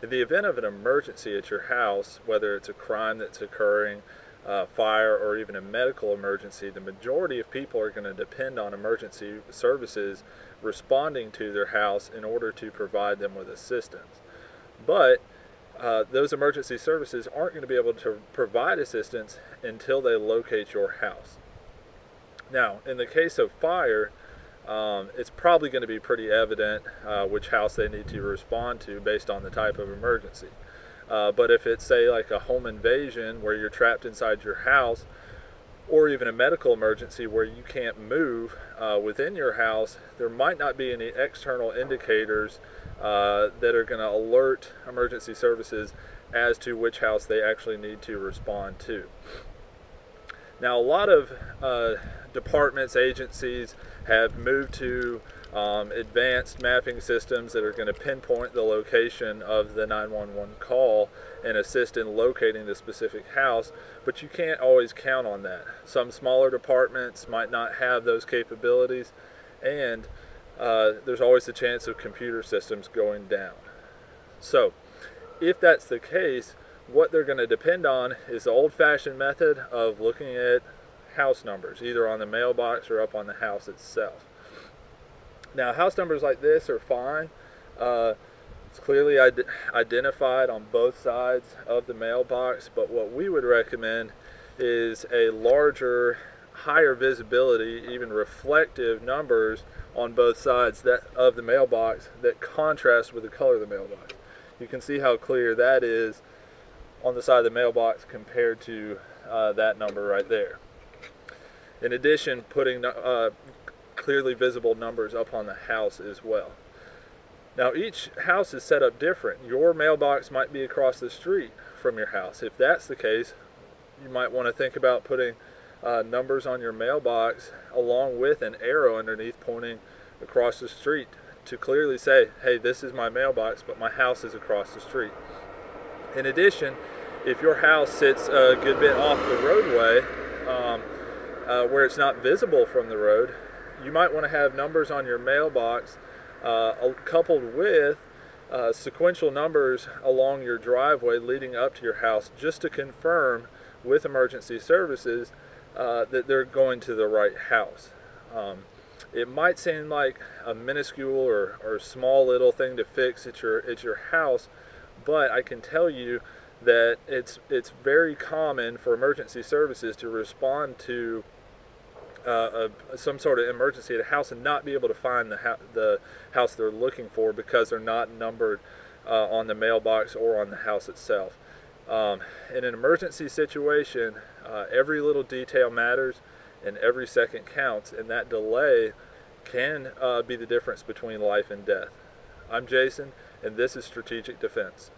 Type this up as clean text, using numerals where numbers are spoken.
In the event of an emergency at your house, whether it's a crime that's occurring, fire, or even a medical emergency, the majority of people are going to depend on emergency services responding to their house in order to provide them with assistance. But those emergency services aren't going to be able to provide assistance until they locate your house. Now, in the case of fire, it's probably going to be pretty evident which house they need to respond to based on the type of emergency. But if it's, say, like a home invasion where you're trapped inside your house, or even a medical emergency where you can't move within your house, there might not be any external indicators that are going to alert emergency services as to which house they actually need to respond to. Now, a lot of departments, agencies have moved to advanced mapping systems that are going to pinpoint the location of the 911 call and assist in locating the specific house, but you can't always count on that. Some smaller departments might not have those capabilities, and there's always the chance of computer systems going down. So, if that's the case, what they're going to depend on is the old-fashioned method of looking at house numbers, either on the mailbox or up on the house itself. Now, house numbers like this are fine. It's clearly identified on both sides of the mailbox, but what we would recommend is a larger, higher visibility, even reflective numbers on both sides of the mailbox that contrast with the color of the mailbox. You can see how clear that is on the side of the mailbox compared to that number right there. In addition, putting clearly visible numbers up on the house as well. Now, each house is set up different. Your mailbox might be across the street from your house. If that's the case, you might want to think about putting numbers on your mailbox along with an arrow underneath pointing across the street to clearly say, hey, this is my mailbox, but my house is across the street. In addition, if your house sits a good bit off the roadway, where it's not visible from the road, you might want to have numbers on your mailbox coupled with sequential numbers along your driveway leading up to your house, just to confirm with emergency services that they're going to the right house. It might seem like a minuscule or small little thing to fix at your house, but I can tell you that it's very common for emergency services to respond to some sort of emergency at a house and not be able to find the house they're looking for because they're not numbered on the mailbox or on the house itself. In an emergency situation, every little detail matters and every second counts, and that delay can be the difference between life and death. I'm Jason, and this is Strategic Defense.